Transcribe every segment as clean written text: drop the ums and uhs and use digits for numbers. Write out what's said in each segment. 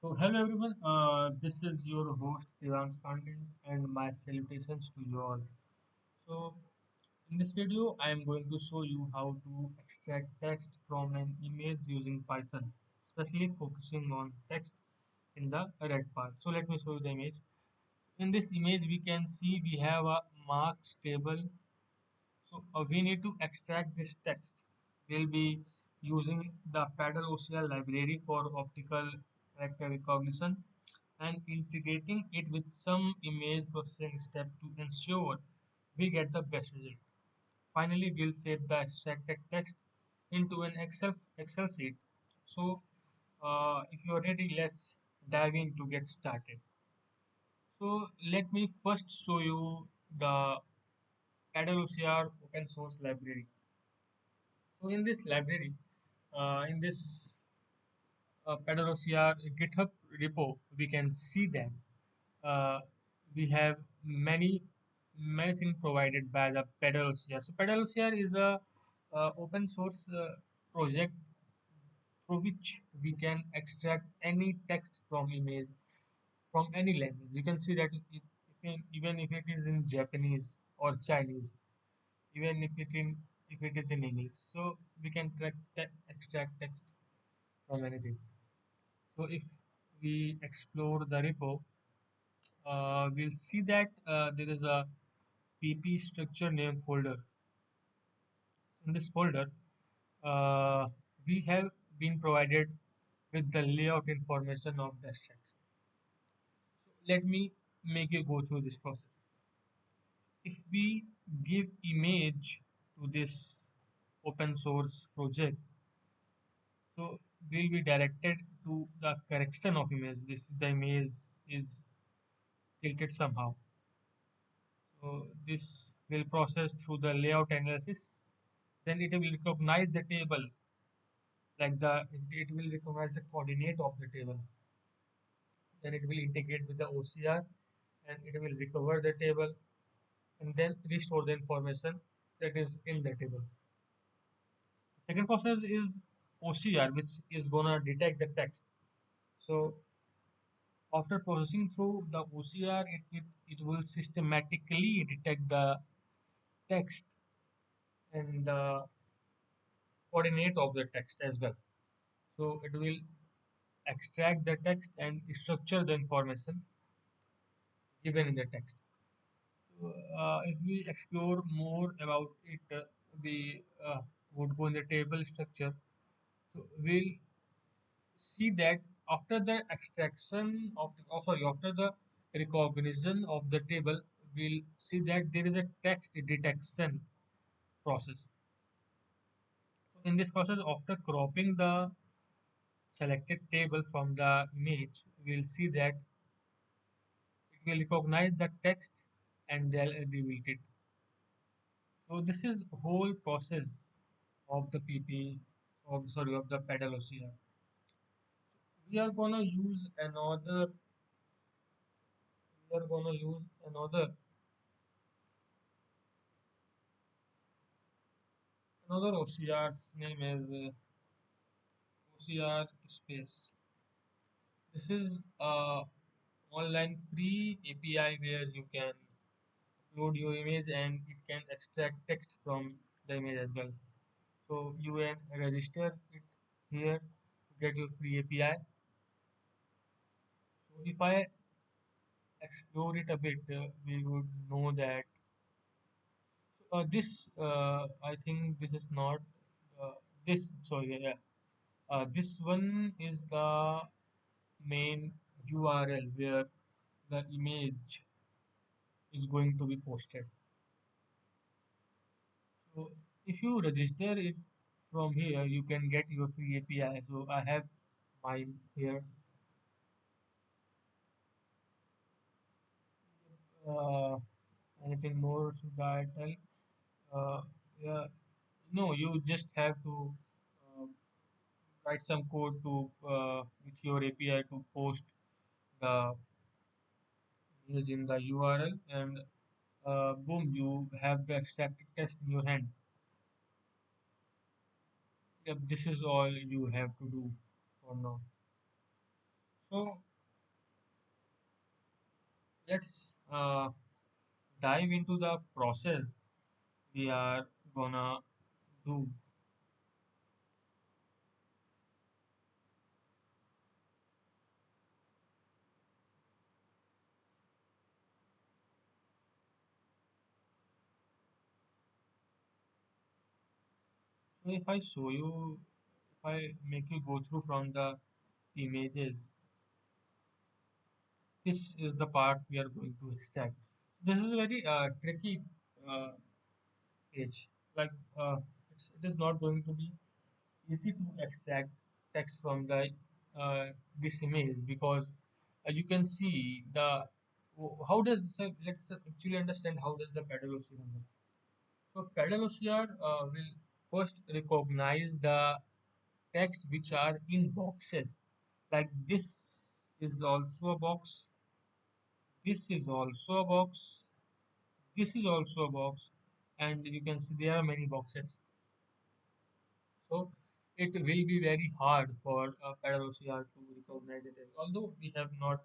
So, hello everyone. This is your host Devans Pandit, and my salutations to you all. So, in this video, I am going to show you how to extract text from an image using Python, especially focusing on text in the red part. So, let me show you the image. In this image, we can see we have a marks table. So, we need to extract this text. We'll be using the Paddle OCR library for optical character recognition and integrating it with some image processing step to ensure we get the best result. Finally, we'll save the extracted text into an Excel sheet. So, if you're ready, let's dive in to get started. So, let me first show you the Paddle OCR open source library. So, in this library, in this Paddle OCR GitHub repo, we can see that uh, we have many things provided by the Pedal OCR. So Pedal OCR is a open source project through which we can extract any text from image from any language. You can see that even if it is in Japanese or Chinese, even if it is in English, so we can extract text from anything. So if we explore the repo, we'll see that there is a pp structure name folder. In this folder, uh, we have been provided with the layout information of the text. So let me make you go through this process. If we give image to this open source project, so we'll be directed to the correction of image if the image is tilted somehow. So this will process through the layout analysis. Then it will recognize the table, like it will recognize the coordinate of the table. Then it will integrate with the OCR and it will recover the table and then restore the information that is in the table. Second process is OCR, which is gonna detect the text. So after processing through the OCR, it will systematically detect the text and the coordinate of the text as well. So it will extract the text and structure the information given in the text. So, if we explore more about it, we would go in the table structure. So we'll see that after the extraction of, oh sorry, after the recognition of the table, we'll see that there is a text detection process. So in this process, after cropping the selected table from the image, we'll see that it will recognize the text and they'll delete it. So this is whole process of the PP of the pedal OCR. We are gonna use another OCR's name is OCR space. This is a online free API where you can upload your image and it can extract text from the image as well. So you can register it here to get your free API. So if I explore it a bit, we would know that this I think this is not uh, this. Sorry, yeah. This one is the main URL where the image is going to be posted. So if you register it from here, you can get your free API. So I have mine here. Uh, Anything more should I tell? Yeah, no, you just have to uh, write some code to with your API to post the image in the URL, and boom, you have the extracted text in your hand. Yep, this is all you have to do for now. So let's dive into the process we are gonna do. So if I show you, if I make you go through from the images, this is the part we are going to extract. This is a very tricky uh, page. Like it is not going to be easy to extract text from the uh, this image because you can see the how does so let's actually understand how does the pedal oscillator work. So pedal oscillator will first recognize the text which are in boxes. Like this is also a box, this is also a box, this is also a box, and you can see there are many boxes. So it will be very hard for pedal OCR to recognize it. Although we have not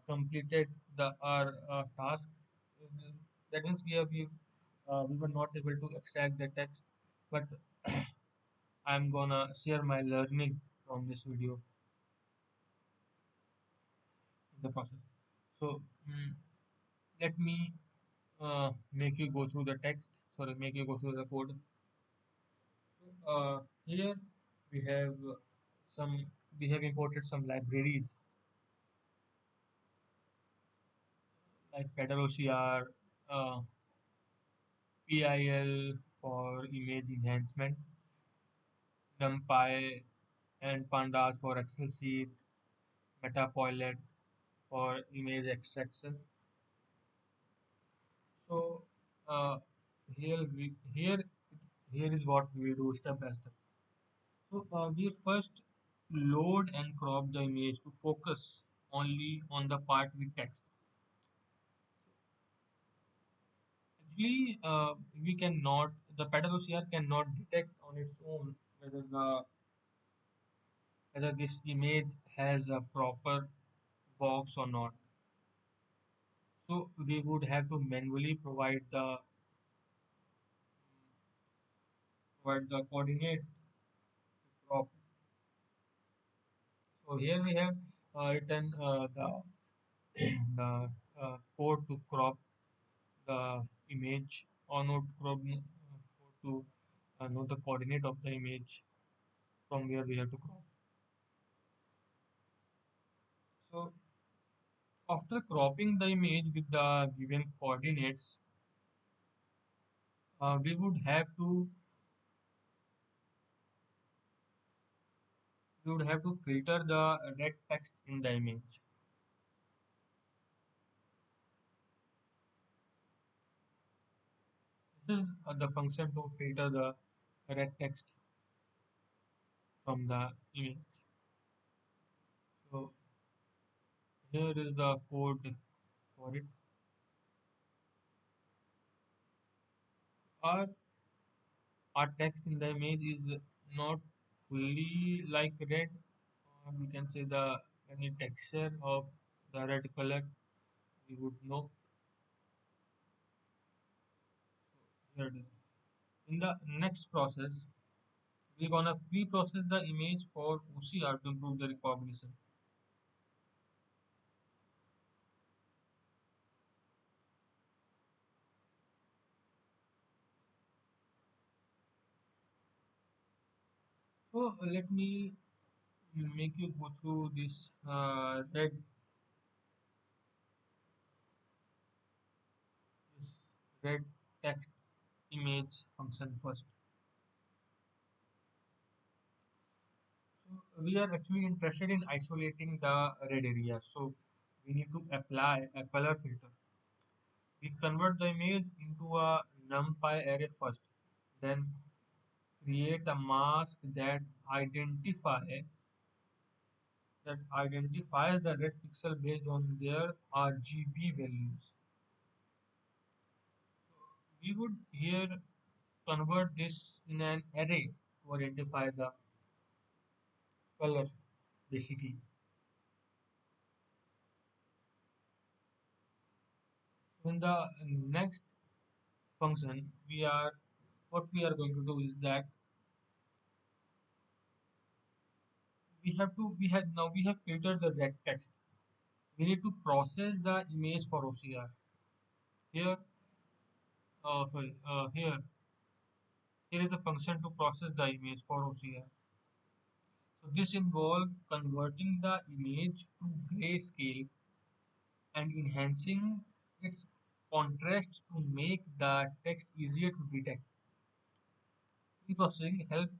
completed the our task, uh, that means we were not able to extract the text. But I'm gonna share my learning from this video in the process. So let me make you go through the text. Sorry, make you go through the code. So here we have some. We have imported some libraries like pedal OCR, PIL for image enhancement, NumPy and Pandas for Excel sheet, Metapoilet for image extraction. So uh, here is what we will do step by step. So we first load and crop the image to focus only on the part with text. Actually, we cannot the pedal OCR cannot detect on its own whether this image has a proper box or not. So we would have to manually provide the coordinate crop. So here we have written the code to crop the image or not crop code to know the coordinate of the image from where we have to crop. So after cropping the image with the given coordinates, we would have to filter the red text in the image. This is the function to filter the red text from the image. So here is the code for it. Our, our text in the image is not fully like red, or we can say the any texture of the red color we would know. Here it is. In the next process, we're gonna pre-process the image for OCR to improve the recognition. So let me make you go through this this red text image function first. So we are actually interested in isolating the red area. So we need to apply a color filter. We convert the image into a NumPy array first, then create a mask that identifies the red pixel based on their RGB values. We would here convert this in an array to identify the color basically. In the next function, we are going to do is that we have filtered the red text. We need to process the image for OCR. Here, here is the function to process the image for OCR. So this involves converting the image to grayscale and enhancing its contrast to make the text easier to detect. Processing helps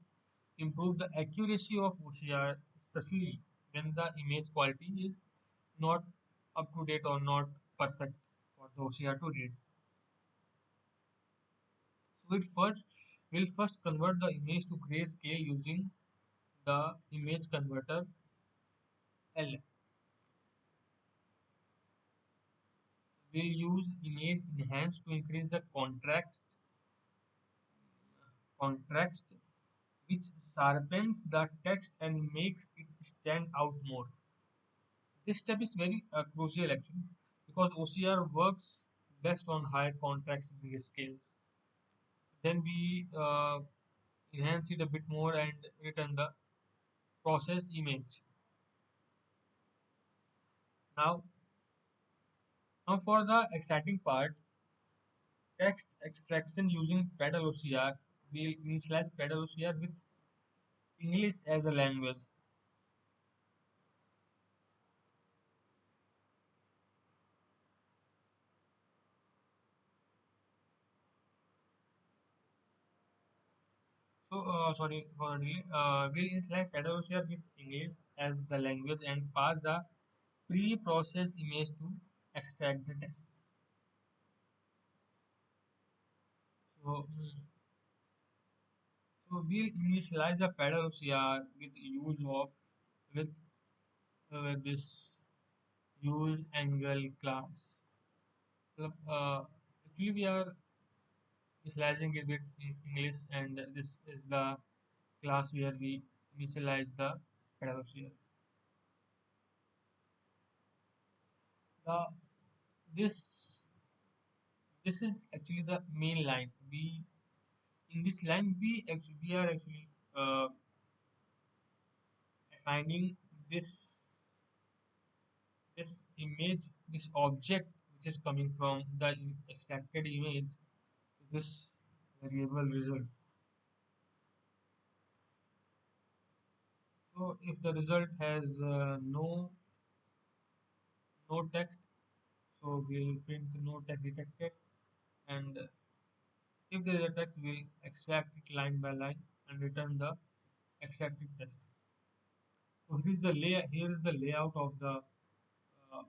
improve the accuracy of OCR, especially when the image quality is not up to date or not perfect for the OCR to read. So we'll first convert the image to grayscale using the image converter L. We'll use image enhance to increase the contrast which sharpens the text and makes it stand out more. This step is very crucial actually because OCR works best on high contrast grayscales. Then we enhance it a bit more and return the processed image. Now, now for the exciting part, text extraction using pedal OCR. We'll initialize pedal OCR with English as a language. So, sorry for the delay. We'll initialize pedal OCR with English as the language and pass the pre-processed image to extract the text. So, so we'll initialize the pedal OCR with use of with this use angle class. So, actually, we are initializing it with English, and this is the class where we initialize the pedal OCR. The this this is actually the main line. We in this line we are actually uh, assigning this this object which is coming from the extracted image to this variable result. So if the result has no text, so we'll print no text detected, and if there is a text, we'll extract it line by line and return the extracted text. So here is the layout of the uh,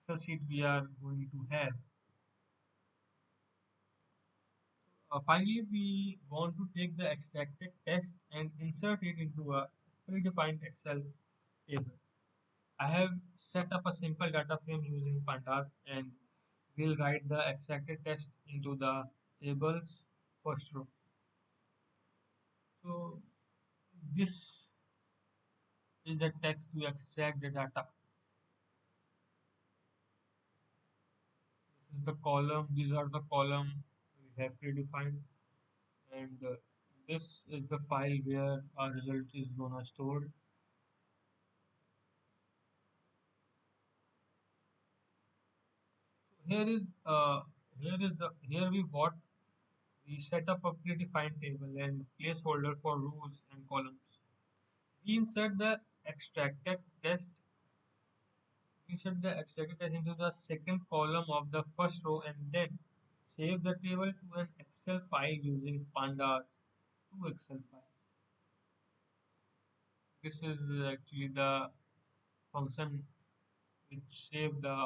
Excel sheet we are going to have. Finally, we want to take the extracted text and insert it into a predefined Excel table. I have set up a simple data frame using pandas and we'll write the extracted text into the table's first row. So this is the text to extract the data. This is the column. These are the column we have predefined, and this is the file where our result is gonna stored. Here is here we set up a predefined table and placeholder for rows and columns. We insert the extracted text insert the extracted text into the second column of the first row and then save the table to an Excel file using pandas to Excel file. This is actually the function which save the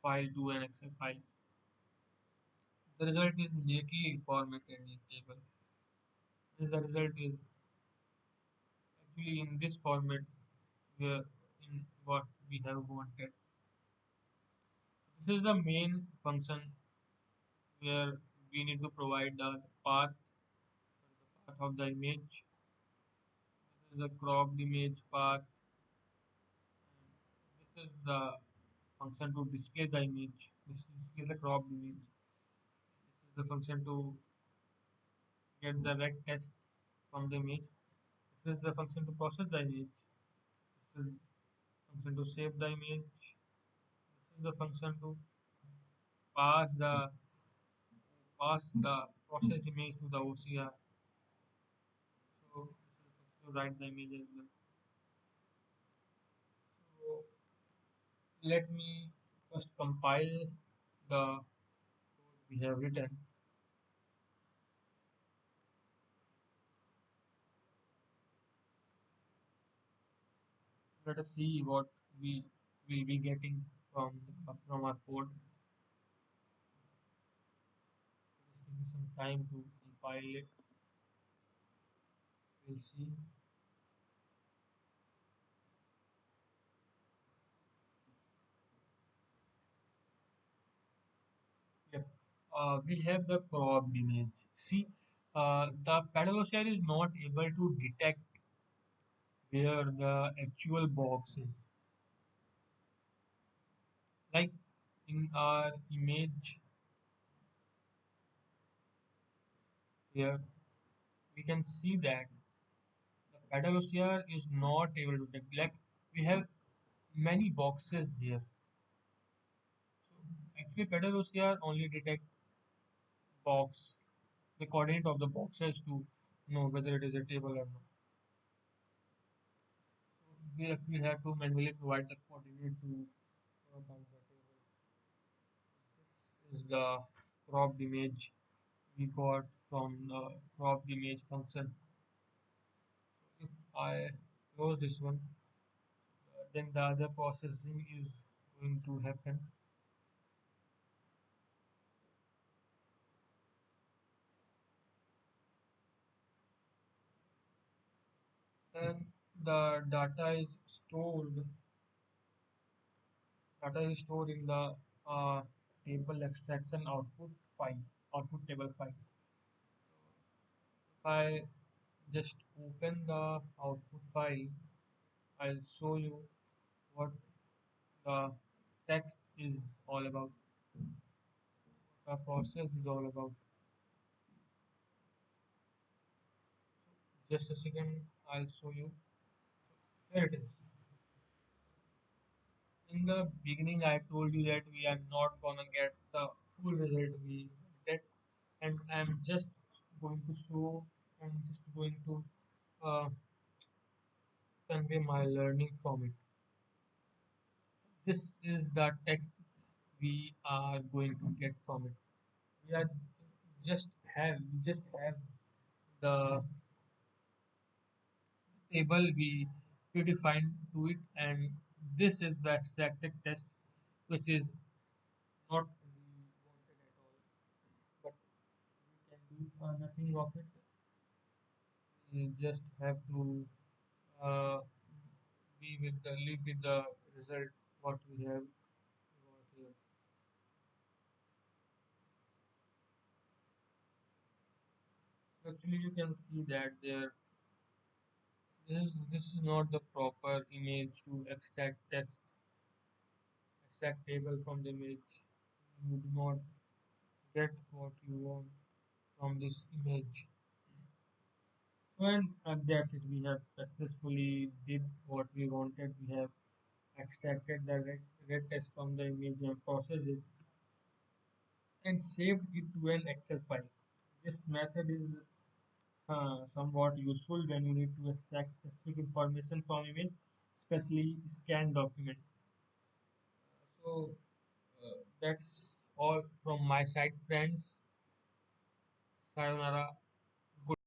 file to an Excel file. The result is neatly formatted in table. The result is actually in this format where in what we have wanted. This is the main function where we need to provide the path of the image. This is the cropped image path. This is the function to display the image. This is display the cropped image. This is the function to get the rect text from the image. This is the function to process the image. This is function to save the image. This is the function to pass the processed image to the OCR. So this is the function to write the image as well. So let me first compile the code we have written. Let us see what we will be getting from our code. Just give me some time to compile it. We'll see. Yep. We have the cropped image. See, the pedal is not able to detect where the actual box is. Like in our image here, we can see that the pedal is not able to detect. Like we have many boxes here. So actually, pedal only detect box, the coordinate of the boxes to know whether it is a table or not. So we actually have to manually provide the coordinate to find the table. This is the cropped image we got from the cropped image function. If I close this one, then the other processing is going to happen. And the data is stored in the table extraction output table file. If I just open the output file, I'll show you what the text is all about, the process is all about. Just a second, I'll show you. Here it is. In the beginning, I told you that we are not gonna get the full result we get, and I'm just going to show and just going to uh, convey my learning from it. This is the text we are going to get from it. We are just have the table we predefined to it, and this is the extracted test, which is not we wanted at all, but we can do nothing of it. We just have to uh, live with the result what we have got here. Actually, you can see that this is not the proper image to extract table from the image. You do not get what you want from this image. And that's it. We have successfully did what we wanted. We have extracted the red text from the image and processed it and saved it to an Excel file. This method is somewhat useful when you need to extract specific information from image, especially scanned document. So that's all from my side, friends. Sayonara.